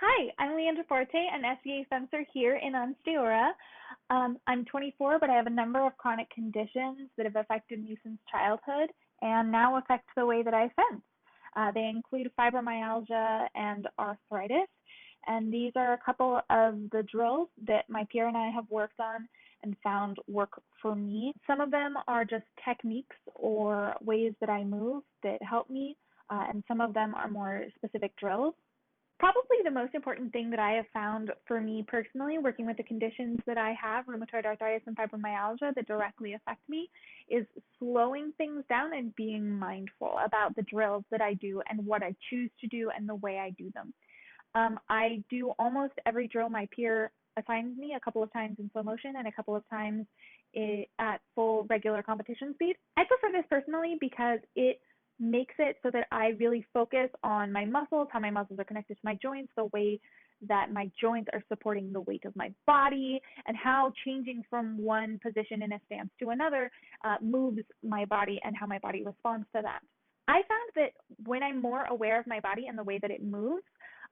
Hi, I'm Leandra Forte, an SCA fencer here in Onsteora. I'm 24, but I have a number of chronic conditions that have affected me since childhood and now affect the way that I fence. They include fibromyalgia and arthritis, and these are a couple of the drills that my peer and I have worked on and found work for me. Some of them are just techniques or ways that I move that help me, and some of them are more specific drills. Probably the most important thing that I have found for me personally, working with the conditions that I have, rheumatoid arthritis and fibromyalgia, that directly affect me, is slowing things down and being mindful about the drills that I do and what I choose to do and the way I do them. I do almost every drill my peer assigns me, a couple of times in slow motion and a couple of times at full regular competition speed. I prefer this personally because it makes it so that I really focus on my muscles, how my muscles are connected to my joints, the way that my joints are supporting the weight of my body, and how changing from one position in a stance to another moves my body and how my body responds to that. I found that when I'm more aware of my body and the way that it moves,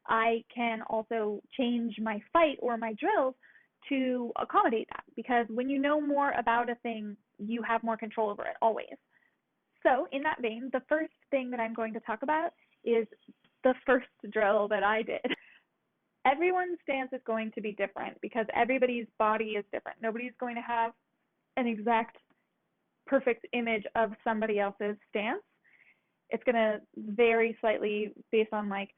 I can also change my fight or my drills to accommodate that, because when you know more about a thing, you have more control over it always. So in that vein, the first thing that I'm going to talk about is the first drill that I did. Everyone's stance is going to be different because everybody's body is different. Nobody's going to have an exact perfect image of somebody else's stance. It's going to vary slightly based on like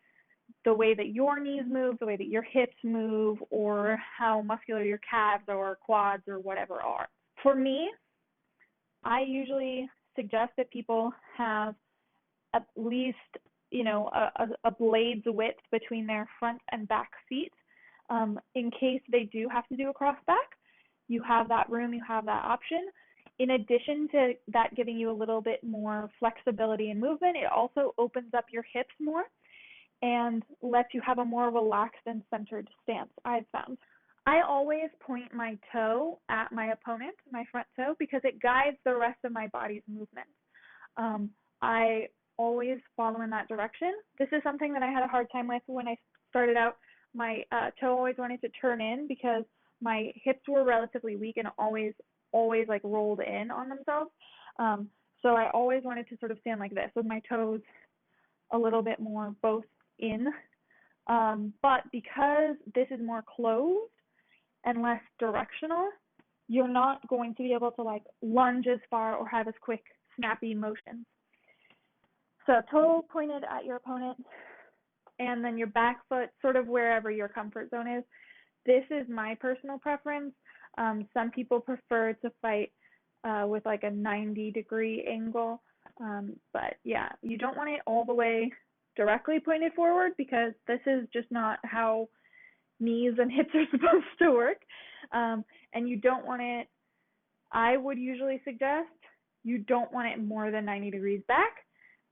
the way that your knees move, the way that your hips move, or how muscular your calves or quads or whatever are. For me, I usually suggest that people have at least, a blade's width between their front and back feet. In case they do have to do a cross back, you have that room, you have that option. In addition to that giving you a little bit more flexibility and movement, it also opens up your hips more and lets you have a more relaxed and centered stance, I've found. I always point my toe at my opponent, my front toe, because it guides the rest of my body's movement. I always follow in that direction. This is something that I had a hard time with when I started out. My toe always wanted to turn in because my hips were relatively weak and always like rolled in on themselves. So I always wanted to sort of stand like this with my toes a little bit more both in. But because this is more closed and less directional, you're not going to be able to like lunge as far or have as quick, snappy motions. So toe pointed at your opponent, and then your back foot sort of wherever your comfort zone is. This is my personal preference. Some people prefer to fight with like a 90-degree angle. But yeah, you don't want it all the way directly pointed forward because this is just not how knees and hips are supposed to work. And you don't want it, I would usually suggest, you don't want it more than 90 degrees back,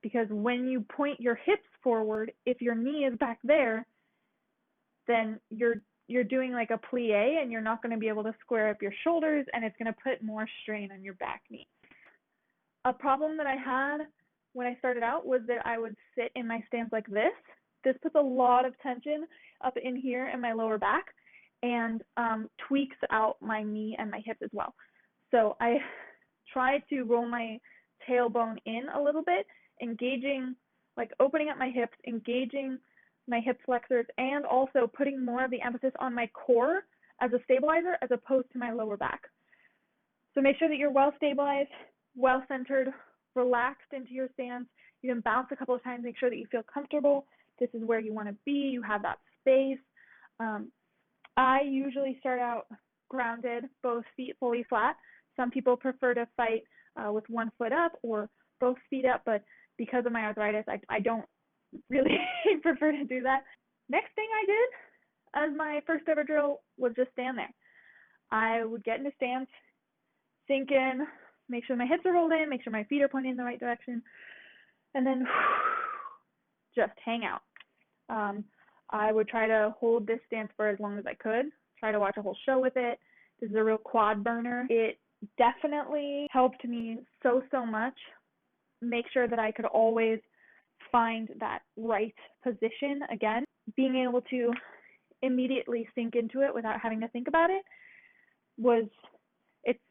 because when you point your hips forward, if your knee is back there, then you're doing like a plie and you're not going to be able to square up your shoulders, and it's going to put more strain on your back knee. A problem that I had when I started out was that I would sit in my stance like this. This puts a lot of tension up in here in my lower back and tweaks out my knee and my hip as well. So I try to roll my tailbone in a little bit, engaging, like opening up my hips, engaging my hip flexors, and also putting more of the emphasis on my core as a stabilizer as opposed to my lower back. So make sure that you're well stabilized, well centered, relaxed into your stance. You can bounce a couple of times, make sure that you feel comfortable. This is where you want to be. You have that space. I usually start out grounded, both feet fully flat. Some people prefer to fight with one foot up or both feet up, but because of my arthritis, I don't really prefer to do that. Next thing I did as my first ever drill was just stand there. I would get into stance, sink in, make sure my hips are rolled in, make sure my feet are pointing in the right direction, and then just hang out. I would try to hold this stance for as long as I could, try to watch a whole show with it. This is a real quad burner. It definitely helped me so much make sure that I could always find that right position again. Being able to immediately sink into it without having to think about it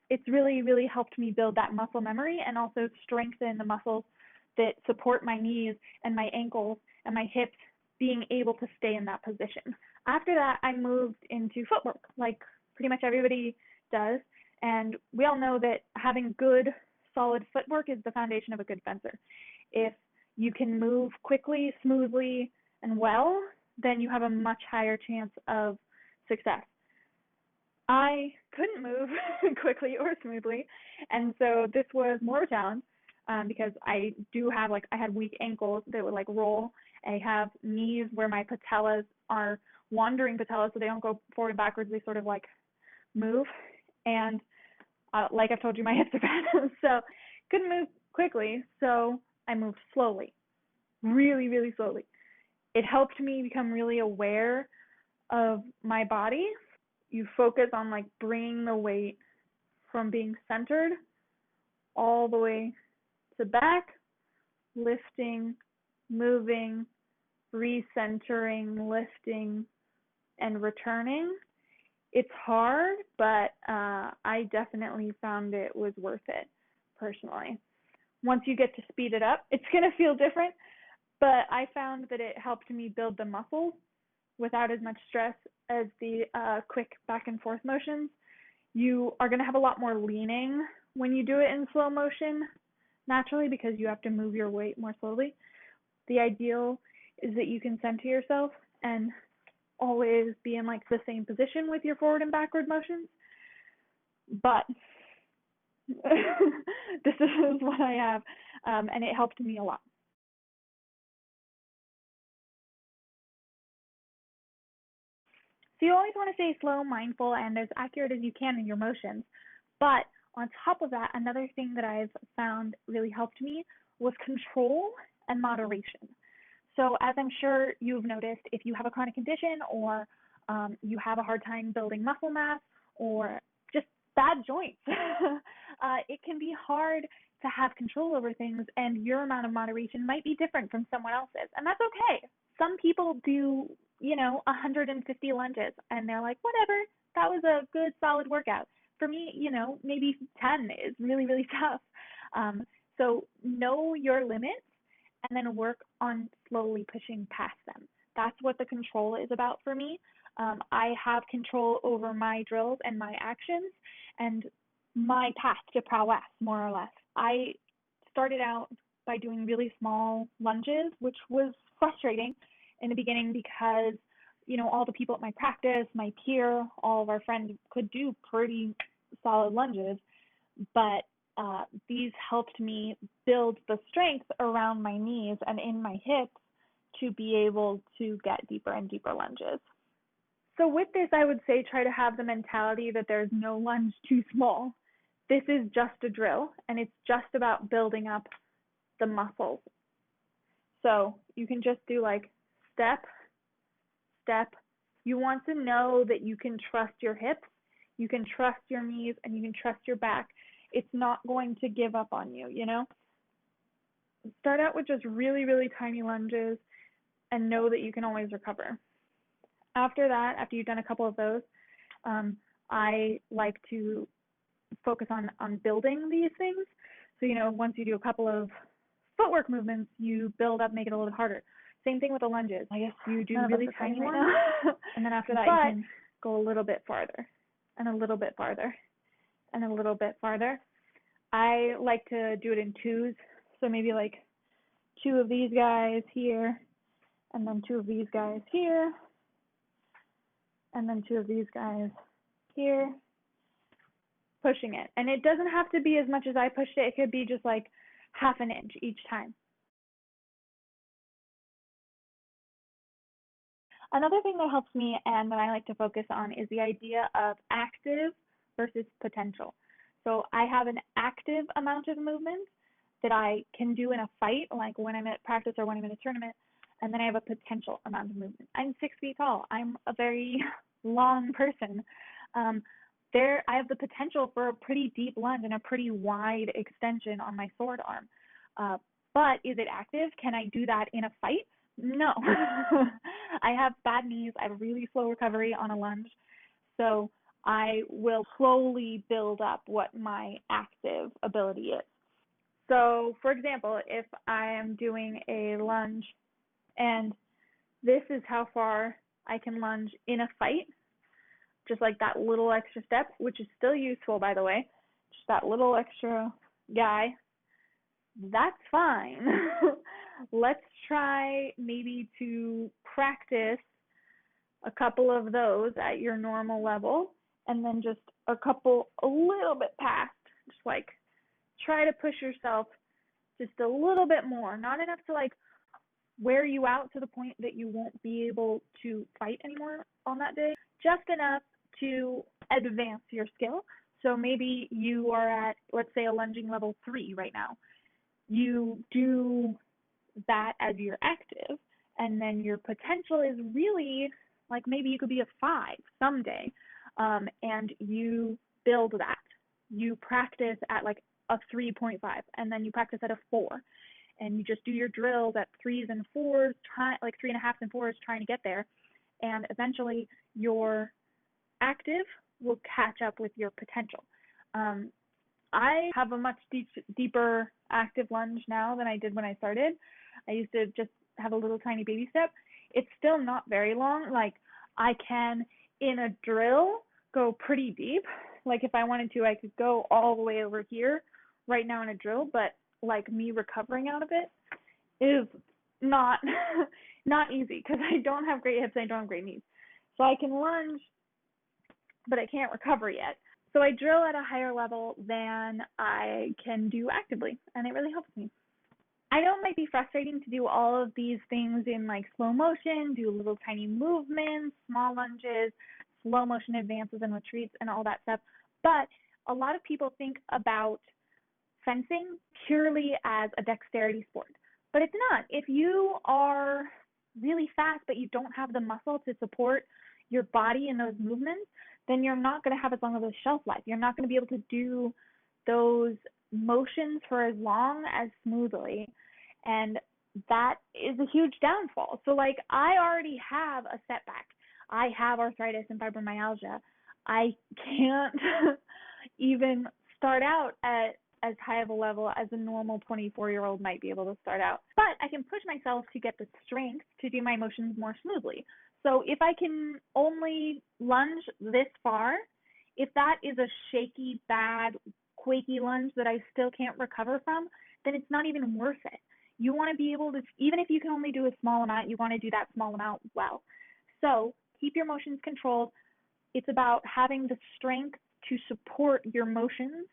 it's really helped me build that muscle memory and also strengthen the muscles that support my knees and my ankles and my hips being able to stay in that position. After that, I moved into footwork, like pretty much everybody does. And we all know that having good, solid footwork is the foundation of a good fencer. If you can move quickly, smoothly, and well, then you have a much higher chance of success. I couldn't move quickly or smoothly, and so this was more of a challenge because I had weak ankles that would roll. I have knees where my patellas are wandering patellas, so they don't go forward and backwards. They sort of move, and like I've told you, my hips are bad, so couldn't move quickly. So I moved slowly, really slowly. It helped me become really aware of my body. You focus on bringing the weight from being centered all the way to back, lifting, moving, recentering, lifting, and returning. It's hard, but I definitely found it was worth it personally. Once you get to speed it up, it's going to feel different, but I found that it helped me build the muscles without as much stress as the quick back and forth motions. You are going to have a lot more leaning when you do it in slow motion naturally because you have to move your weight more slowly. The ideal is that you can center yourself and always be in the same position with your forward and backward motions. But this is what I have, and it helped me a lot. So you always want to stay slow, mindful, and as accurate as you can in your motions. But on top of that, another thing that I've found really helped me was control and moderation. So as I'm sure you've noticed, if you have a chronic condition or you have a hard time building muscle mass or just bad joints, it can be hard to have control over things, and your amount of moderation might be different from someone else's, and that's okay. Some people do 150 lunges, and they're like, whatever, that was a good, solid workout. For me, maybe 10 is really tough. So know your limits and then work on slowly pushing past them. That's what the control is about for me. I have control over my drills and my actions and my path to prowess, more or less. I started out by doing really small lunges, which was frustrating in the beginning because all the people at my practice, my peer, all of our friends could do pretty solid lunges, but these helped me build the strength around my knees and in my hips to be able to get deeper and deeper lunges. So with this, I would say try to have the mentality that there's no lunge too small. This is just a drill, and it's just about building up the muscles. So you can just do step, step. You want to know that you can trust your hips, you can trust your knees, and you can trust your back. It's not going to give up on you, Start out with just really tiny lunges and know that you can always recover. After that, after you've done a couple of those, I like to focus on building these things. So, once you do a couple of footwork movements, you build up, make it a little bit harder. Same thing with the lunges. I guess you do really tiny ones, and then after that you can go a little bit farther, and a little bit farther, and a little bit farther. I like to do it in twos, so maybe 2 of these guys here, and then 2 of these guys here, and then 2 of these guys here, pushing it. And it doesn't have to be as much as I pushed it. It could be just half an inch each time. Another thing that helps me and that I like to focus on is the idea of active versus potential. So I have an active amount of movement that I can do in a fight, like when I'm at practice or when I'm in a tournament, and then I have a potential amount of movement. I'm 6 feet tall. I'm a very long person. I have the potential for a pretty deep lunge and a pretty wide extension on my sword arm. But is it active? Can I do that in a fight? No. I have bad knees. I have really slow recovery on a lunge. So I will slowly build up what my active ability is. So, for example, if I am doing a lunge and this is how far I can lunge in a fight, just like that little extra step, which is still useful, by the way, just that little extra guy, that's fine. Let's try maybe to practice a couple of those at your normal level, and then just a couple a little bit past, just like try to push yourself just a little bit more, not enough to like wear you out to the point that you won't be able to fight anymore on that day, just enough to advance your skill. So maybe you are at, let's say, a lunging level 3 right now. You do that as your active, and then your potential is really like maybe you could be a 5 someday, and you build that. You practice at like a 3.5, and then you practice at a 4, and you just do your drills at 3s and 4s, like 3.5s and 4s, trying to get there, and eventually your active will catch up with your potential. I have a much deeper active lunge now than I did when I started. I used to just have a little tiny baby step. It's still not very long. Like I can, in a drill, go pretty deep. Like if I wanted to, I could go all the way over here right now in a drill, but like me recovering out of it is not not easy because I don't have great hips and I don't have great knees. So I can lunge, but I can't recover yet. So I drill at a higher level than I can do actively, and it really helps me. I know it might be frustrating to do all of these things in like slow motion, do little tiny movements, small lunges, slow motion advances and retreats and all that stuff, but a lot of people think about fencing purely as a dexterity sport, but it's not. If you are really fast but you don't have the muscle to support your body in those movements, then you're not going to have as long of a shelf life. You're not going to be able to do those motions for as long as smoothly, and that is a huge downfall. So like I already have a setback. I have arthritis and fibromyalgia. I can't even start out at as high of a level as a normal 24-year-old might be able to start out. But I can push myself to get the strength to do my motions more smoothly. So if I can only lunge this far, if that is a shaky, bad, quaky lunge that I still can't recover from, then it's not even worth it. You want to be able to, even if you can only do a small amount, you want to do that small amount well. So keep your motions controlled. It's about having the strength to support your motions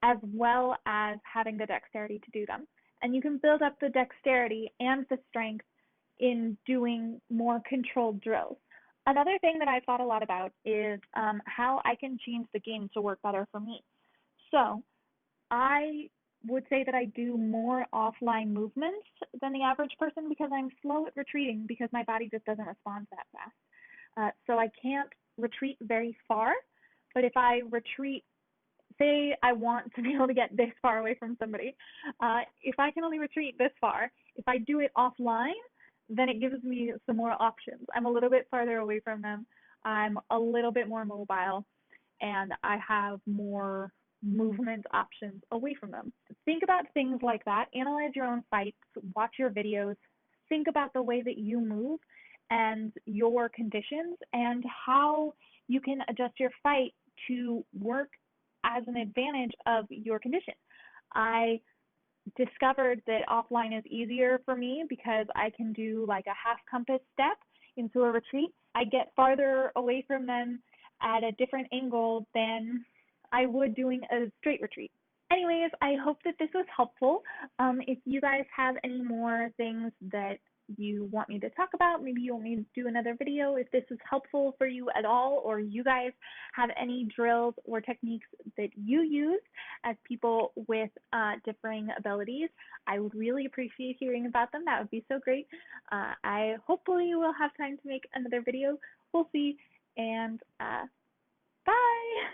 as well as having the dexterity to do them. And you can build up the dexterity and the strength in doing more controlled drills. Another thing that I've thought a lot about is how I can change the game to work better for me. So I would say that I do more offline movements than the average person because I'm slow at retreating because my body just doesn't respond that fast. So I can't retreat very far, but if I retreat, say I want to be able to get this far away from somebody, if I can only retreat this far, if I do it offline, then it gives me some more options. I'm a little bit farther away from them. I'm a little bit more mobile, and I have more movement options away from them. Think about things like that. Analyze your own fights. Watch your videos. Think about the way that you move and your conditions and how you can adjust your fight to work as an advantage of your condition. I discovered that offline is easier for me because I can do like a half compass step into a retreat. I get farther away from them at a different angle than I would doing a straight retreat. Anyways, I hope that this was helpful. If you guys have any more things that you want me to talk about, maybe you want me to do another video. If this is helpful for you at all, or you guys have any drills or techniques that you use as people with differing abilities, I would really appreciate hearing about them. That would be so great. I hopefully will have time to make another video. We'll see. And